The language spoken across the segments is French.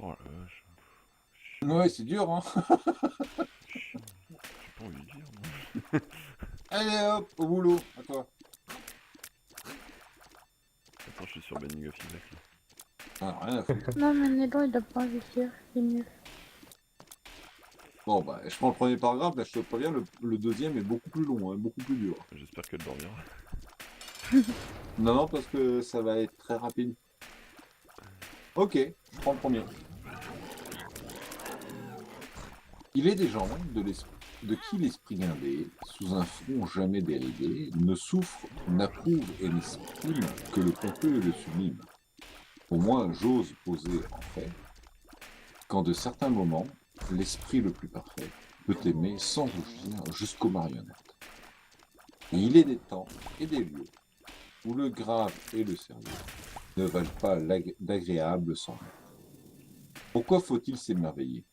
Oh la vache. Chiant. Ouais, c'est dur, hein. C'est chiant. J'ai pas envie de lire, moi. Allez hop, au boulot, à toi. Attends, je suis sur Banning of Isaac là. Ah, rien à foutre. Non, mais Nelo, il doit pas réussir. C'est nul. Bon, bah, je prends le premier paragraphe, là, je te préviens, le deuxième est beaucoup plus long, hein, beaucoup plus dur. J'espère qu'elle dormira. Non, non, parce que ça va être très rapide. Ok, je prends le premier. Il est des gens de qui l'esprit guindé, sous un front jamais déridé, ne souffre, n'approuve et n'exprime que le pompeux et le sublime. Au moins, j'ose poser en fait, qu'en de certains moments, l'esprit le plus parfait peut aimer sans rougir jusqu'aux marionnettes. Et il est des temps et des lieux où le grave et le sérieux ne valent pas d'agréables semblables. Pourquoi faut-il s'émerveiller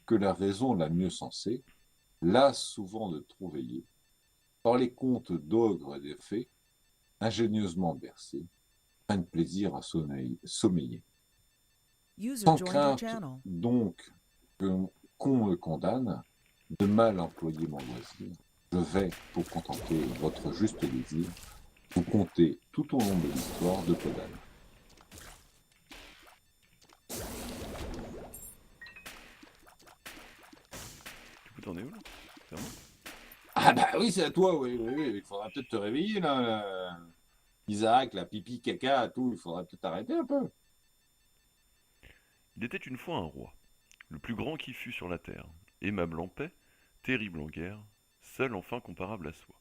que la raison la mieux sensée, lasse souvent de trop veiller, par les contes d'ogres et de fées, ingénieusement bercés, prennent plaisir à sommeiller. User Sans joined your crainte channel. donc qu'on me condamne de mal employer mon loisir, je vais, pour contenter votre juste désir, vous conter tout au long de l'histoire de Codan. Du coup, t'en es où là? C'est à moi? Ah bah oui, c'est à toi, oui, oui, oui. Il faudra peut-être te réveiller, là. Isaac, la pipi, caca, tout, il faudra peut-être arrêter un peu. Il était une fois un roi, le plus grand qui fût sur la terre, aimable en paix, terrible en guerre, seul enfin comparable à soi.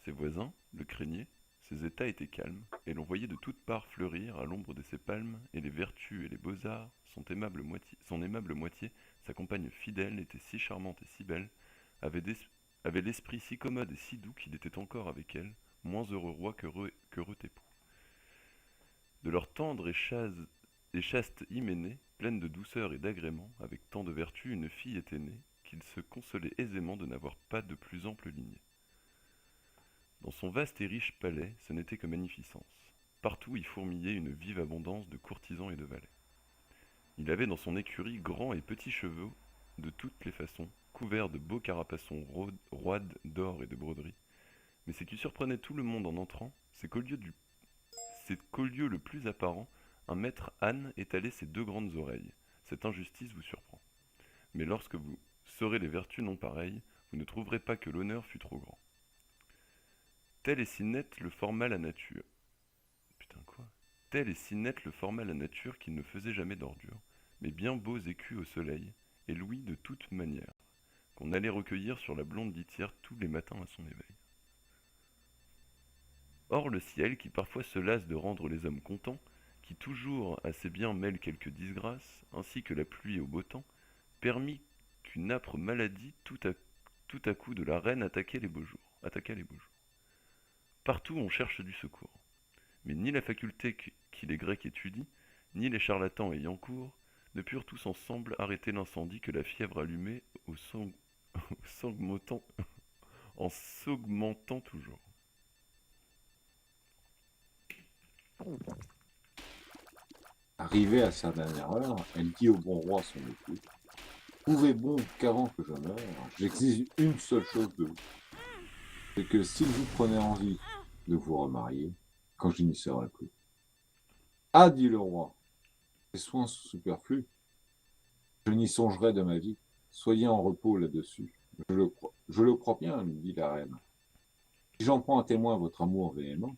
Ses voisins le craignaient, ses états étaient calmes, et l'on voyait de toutes parts fleurir, à l'ombre de ses palmes, et les vertus et les beaux-arts, son aimable moitié, sa compagne fidèle, était si charmante et si belle, avait, avait l'esprit si commode et si doux qu'il était encore avec elle, moins heureux roi qu'heureux époux. De leur tendre et chaste hyménée, pleine de douceur et d'agrément, avec tant de vertu, une fille était née, qu'il se consolait aisément de n'avoir pas de plus ample lignée. Dans son vaste et riche palais, ce n'était que magnificence. Partout y fourmillait une vive abondance de courtisans et de valets. Il avait dans son écurie grands et petits chevaux de toutes les façons, couverts de beaux carapaçons roides d'or et de broderies. Mais ce qui surprenait tout le monde en entrant, c'est qu'au lieu le plus apparent, un maître âne étalait ses deux grandes oreilles. Cette injustice vous surprend. Mais lorsque vous saurez les vertus non pareilles, vous ne trouverez pas que l'honneur fût trop grand. Tel est si net le format la nature. Putain quoi? Tel est si net le format la nature qu'il ne faisait jamais d'ordure, mais bien beaux écus au soleil, et louis de toute manière, qu'on allait recueillir sur la blonde litière tous les matins à son éveil. Or le ciel, qui parfois se lasse de rendre les hommes contents, qui toujours à ses biens mêle quelques disgrâces, ainsi que la pluie au beau temps, permit qu'une âpre maladie tout à coup de la reine attaqua les beaux jours. Partout on cherche du secours. Mais ni la faculté qui les Grecs étudient, ni les charlatans ayant cours, ne purent tous ensemble arrêter l'incendie que la fièvre allumait en s'augmentant toujours. Arrivée à sa dernière heure, elle dit au bon roi son époux, trouvez bon qu'avant que je meure, j'exige une seule chose de vous, c'est que s'il vous prenait envie de vous remarier, quand je n'y serai plus. Ah, dit le roi, ces soins sont superflus, je n'y songerai de ma vie, soyez en repos là-dessus. Je le crois bien, lui dit la reine. Si j'en prends à témoin votre amour véhément,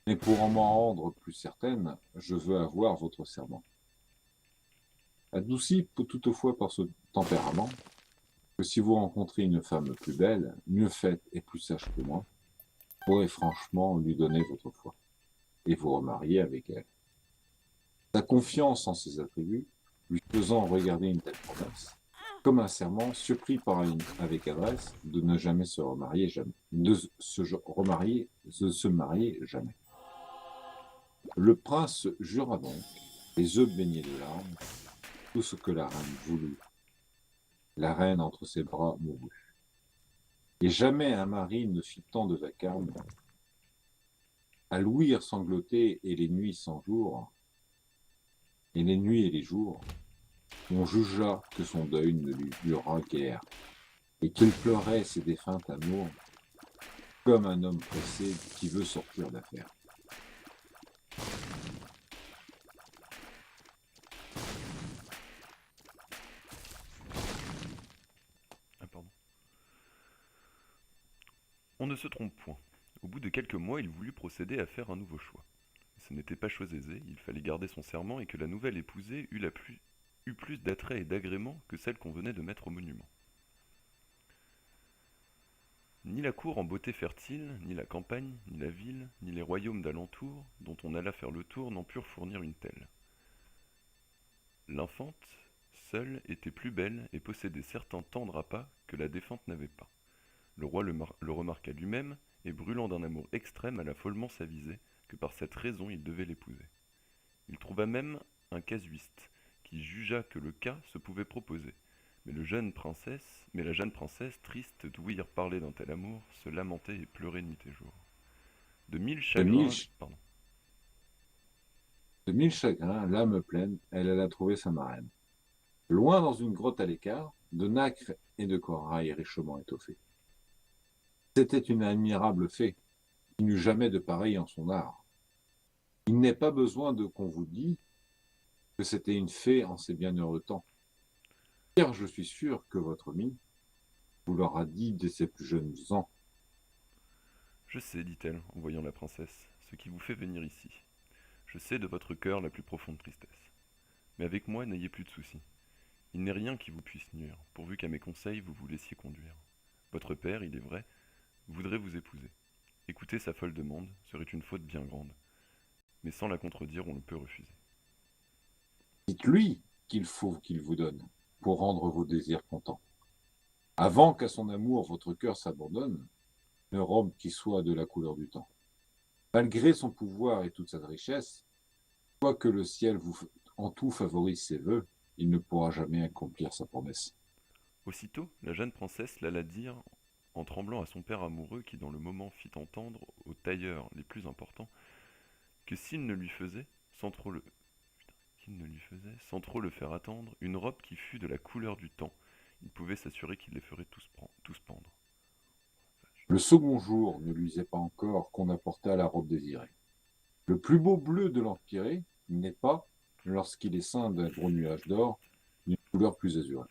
mais pour en m'en rendre plus certaine, je veux avoir votre serment. Adouci toutefois par ce tempérament, que si vous rencontrez une femme plus belle, mieux faite et plus sage que moi, vous pourrez franchement lui donner votre foi et vous remarier avec elle. Sa confiance en ses attributs, lui faisant regarder une telle promesse, comme un serment, surpris avec adresse de ne jamais se remarier jamais, de se marier jamais. Le prince jura donc, les yeux baignés de larmes, tout ce que la reine voulut. La reine entre ses bras mourut. Et jamais un mari ne fit tant de vacarme, à l'ouïr sangloter et les nuits sans jour, et les nuits et les jours, on jugea que son deuil ne lui dura guère, et qu'il pleurait ses défunts amours comme un homme pressé qui veut sortir d'affaire. Ah, pardon. On ne se trompe point. Au bout de quelques mois, il voulut procéder à faire un nouveau choix. Ce n'était pas chose aisée, il fallait garder son serment et que la nouvelle épousée eût plus d'attrait et d'agrément que celle qu'on venait de mettre au monument. Ni la cour en beauté fertile, ni la campagne, ni la ville, ni les royaumes d'alentour, dont on alla faire le tour, n'en purent fournir une telle. L'infante, seule, était plus belle et possédait certains tendres appas que la défunte n'avait pas. Le roi le remarqua lui-même, et brûlant d'un amour extrême, alla follement s'aviser que par cette raison il devait l'épouser. Il trouva même un casuiste, qui jugea que le cas se pouvait proposer. Mais la jeune princesse, triste d'ouïr parler d'un tel amour, se lamentait et pleurait nuit et jour. De mille De mille, chagrins, pardon. de mille chagrins, l'âme pleine, elle alla trouver sa marraine. Loin dans une grotte à l'écart, de nacre et de corail richement étoffés. C'était une admirable fée, qui n'eut jamais de pareil en son art. Il n'est pas besoin de qu'on vous dise que c'était une fée en ces bienheureux temps, car je suis sûr que votre mie vous l'aura dit dès ses plus jeunes ans. Je sais, dit-elle, en voyant la princesse, ce qui vous fait venir ici. Je sais de votre cœur la plus profonde tristesse. Mais avec moi, n'ayez plus de soucis. Il n'est rien qui vous puisse nuire, pourvu qu'à mes conseils vous vous laissiez conduire. Votre père, il est vrai, voudrait vous épouser. Écouter sa folle demande serait une faute bien grande, mais sans la contredire, on le peut refuser. Dites-lui qu'il faut qu'il vous donne, pour rendre vos désirs contents. Avant qu'à son amour votre cœur s'abandonne, une robe qui soit de la couleur du temps. Malgré son pouvoir et toute sa richesse, quoique le ciel vous en tout favorise ses vœux, il ne pourra jamais accomplir sa promesse. Aussitôt, la jeune princesse l'alla dire en tremblant à son père amoureux qui dans le moment fit entendre aux tailleurs les plus importants que s'il ne lui faisait, sans trop le faire attendre, une robe qui fût de la couleur du temps, il pouvait s'assurer qu'il les ferait tous pendre. Le second jour ne luisait pas encore qu'on apporta la robe désirée. Le plus beau bleu de l'Empyrée n'est pas, lorsqu'il est ceint d'un gros nuage d'or, d'une couleur plus azurée.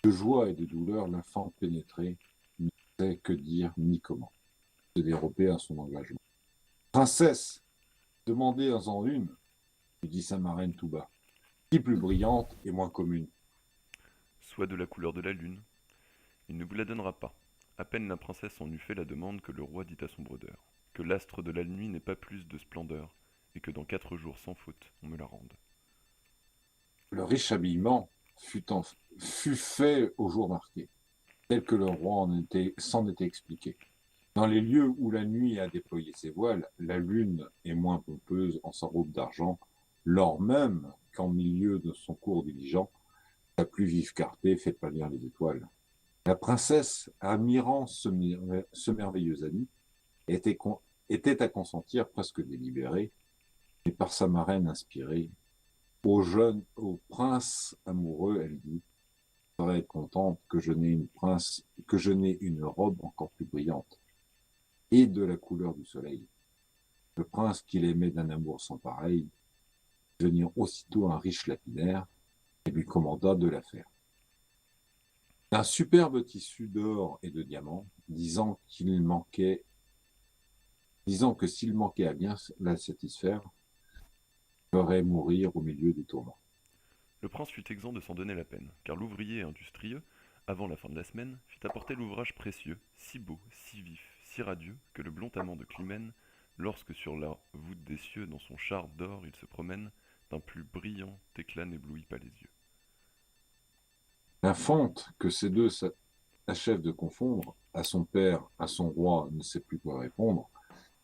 De joie et de douleur, l'enfant pénétré ne sait que dire ni comment se dérober à son engagement. Princesse, demandez-en une, lui dit sa marraine tout bas, qui plus brillante et moins commune. Soit de la couleur de la lune. Il ne vous la donnera pas. À peine la princesse en eut fait la demande que le roi dit à son brodeur que l'astre de la nuit n'est pas plus de splendeur, et que dans 4 jours sans faute on me la rende. Le riche habillement fut fait au jour marqué, tel que le roi s'en était expliqué. Dans les lieux où la nuit a déployé ses voiles, la lune est moins pompeuse en sa robe d'argent, lors même qu'en milieu de son cours diligent, la plus vive clarté fait pâlir les étoiles. La princesse, admirant ce merveilleux ami, était à consentir presque délibérée, mais par sa marraine inspirée, au prince amoureux, elle dit, je serais contente que je n'ai une robe encore plus brillante, et de la couleur du soleil. Le prince qu'il aimait d'un amour sans pareil, devenir aussitôt un riche lapidaire, et lui commanda de la faire. Un superbe tissu d'or et de diamants, disant que s'il manquait à bien la satisfaire, ferait mourir au milieu des tourments. Le prince fut exempt de s'en donner la peine, car l'ouvrier industrieux, avant la fin de la semaine, fit apporter l'ouvrage précieux, si beau, si vif, si radieux, que le blond amant de Climène, lorsque sur la voûte des cieux, dans son char d'or, il se promène, d'un plus brillant éclat n'éblouit pas les yeux. L'infante que ces deux achèvent de confondre, à son père, à son roi, ne sait plus quoi répondre.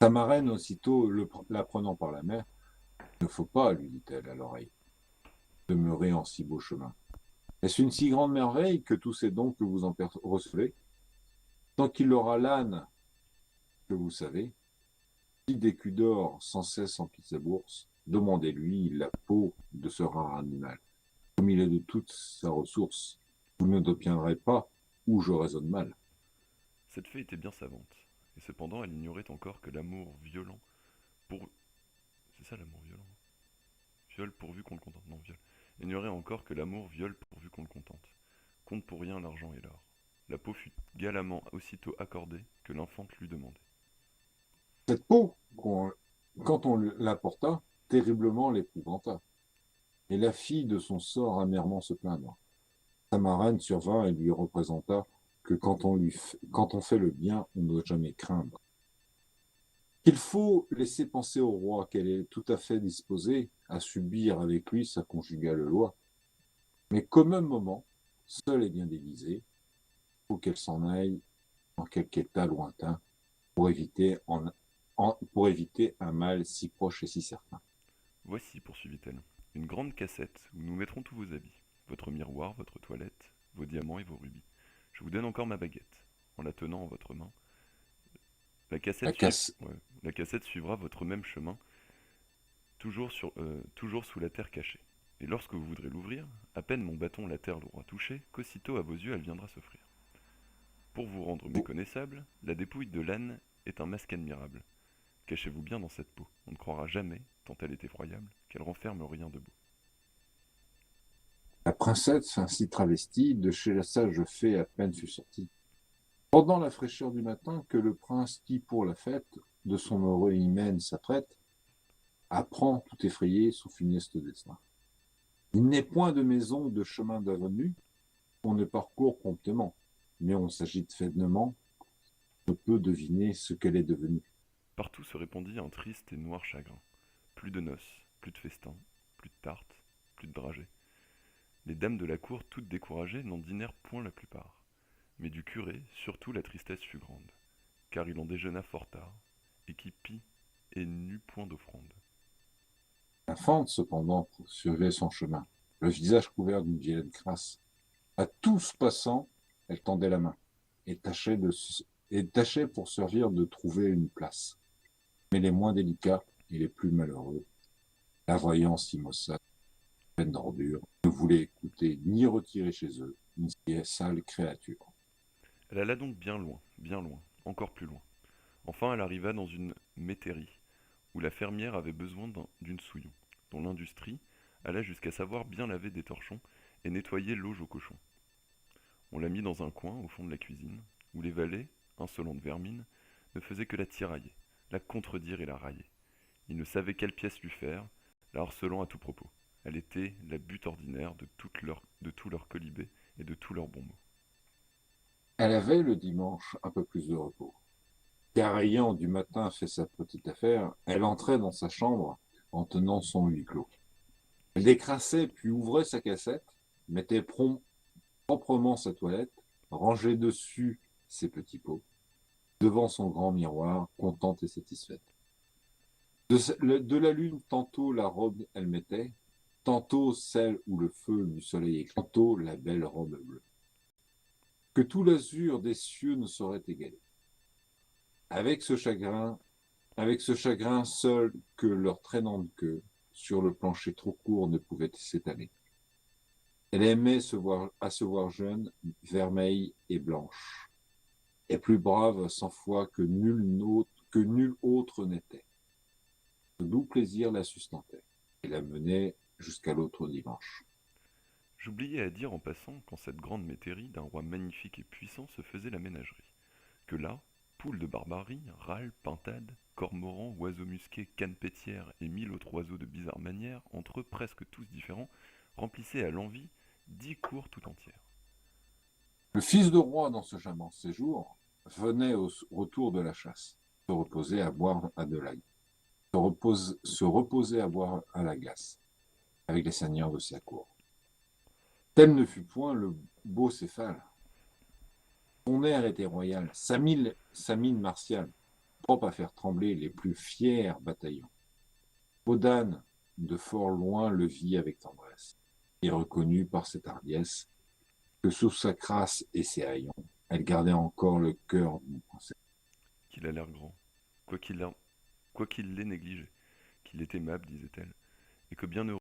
Sa marraine, aussitôt, la prenant par la main, « Il ne faut pas, lui dit-elle à l'oreille, demeurer en si beau chemin. Est-ce une si grande merveille que tous ces dons que vous en recevez, tant qu'il aura l'âne que vous savez, si d'écus d'or sans cesse emplit sa bourse, demandez-lui la peau de ce rare animal. Comme il est de toute sa ressource, vous ne n'obtiendrez pas où je raisonne mal. Cette fée était bien savante, et cependant elle ignorait encore que l'amour violent pour... C'est ça l'amour violent? Viole pourvu qu'on le contente. Non, viole. Elle ignorait encore que l'amour viole pourvu qu'on le contente. Compte pour rien l'argent et l'or. La peau fut galamment aussitôt accordée que l'infante lui demandait. Cette peau, quand on l'apporta, terriblement l'épouvanta, et la fille de son sort amèrement se plaindre. Sa marraine survint et lui représenta que quand on fait le bien, on ne doit jamais craindre. Qu'il faut laisser penser au roi qu'elle est tout à fait disposée à subir avec lui sa conjugale loi, mais qu'au même moment, seule et bien déguisée, il faut qu'elle s'en aille dans quelque état lointain pour pour éviter un mal si proche et si certain. Voici, poursuivit-elle, une grande cassette où nous mettrons tous vos habits, votre miroir, votre toilette, vos diamants et vos rubis. Je vous donne encore ma baguette. En la tenant en votre main, la La cassette, casse, ouais, la cassette suivra votre même chemin, toujours sous la terre cachée. Et lorsque vous voudrez l'ouvrir, à peine mon bâton la terre l'aura touchée, qu'aussitôt à vos yeux elle viendra s'offrir. Pour vous rendre méconnaissable, la dépouille de l'âne est un masque admirable. Cachez-vous bien dans cette peau, on ne croira jamais, tant elle est effroyable, qu'elle renferme rien de beau. la princesse, ainsi travestie, de chez la sage fée à peine fut sortie. Pendant la fraîcheur du matin, que le prince qui, pour la fête, de son heureux hymen s'apprête, apprend, tout effrayé, son funeste destin. Il n'est point de maison ou de chemin d'avenue, on ne parcourt promptement, mais on s'agite vainement, on ne peut deviner ce qu'elle est devenue. Partout se répandit un triste et noir chagrin. Plus de noces, plus de festins, plus de tartes, plus de dragées. Les dames de la cour, toutes découragées, n'en dînèrent point la plupart. Mais du curé, surtout la tristesse fut grande, car il en déjeuna fort tard, et qui pis et n'eut point d'offrande. L'infante, cependant, poursuivait son chemin, le visage couvert d'une vilaine crasse. À tous passants, elle tendait la main et tâchait pour servir de trouver une place. Mais les moins délicats et les plus malheureux, la voyant si maussade, pleine d'ordures, ne voulaient écouter ni retirer chez eux une si sale créature. Elle alla donc bien loin, encore plus loin. Enfin elle arriva dans une métairie, où la fermière avait besoin d'une souillon, dont l'industrie alla jusqu'à savoir bien laver des torchons et nettoyer l'auge aux cochons. On la mit dans un coin, au fond de la cuisine, où les valets, insolentes vermines, ne faisaient que la tirailler, la contredire et la railler. Ils ne savaient quelle pièce lui faire, la harcelant à tout propos. Elle était la butte ordinaire de tous leurs colibés et de tous leurs bons mots. Elle avait le dimanche un peu plus de repos, car ayant du matin fait sa petite affaire, elle entrait dans sa chambre en tenant son huis clos. Elle décrassait puis ouvrait sa cassette, mettait proprement sa toilette, rangeait dessus ses petits pots, devant son grand miroir, contente et satisfaite. De la lune, tantôt la robe elle mettait, tantôt celle où le feu du soleil éclatait, tantôt la belle robe bleue, que tout l'azur des cieux ne saurait égaler. Avec ce chagrin, avec ce chagrin seul que leur traînante queue, sur le plancher trop court, ne pouvait s'étaler. Elle aimait à se voir jeune, vermeille et blanche, et plus brave 100 fois que nul autre n'était. Ce doux plaisir la sustentait et la menait jusqu'à l'autre dimanche. J'oubliais à dire en passant qu'en cette grande métairie d'un roi magnifique et puissant se faisait la ménagerie, que là, poules de barbarie, râles, pintades, cormorans, oiseaux musqués, cannes pétières et 1000 autres oiseaux de bizarre manière, entre eux presque tous différents, remplissaient à l'envi 10 cours tout entières. Le fils de roi, dans ce charmant séjour, venait au retour de la chasse, se reposer à boire à de l'ail, se reposer à boire à la glace, avec les seigneurs de sa cour. Tel ne fut point le beau Céphale. Son air était royal, sa mine martiale, propre à faire trembler les plus fiers bataillons. Podane, de fort loin, le vit avec tendresse, et reconnut par cette hardiesse que sous sa crasse et ses haillons, elle gardait encore le cœur d'une princesse. Qu'il a l'air grand, quoiqu'il l'ait négligé, qu'il est aimable, disait-elle, et que bien heureux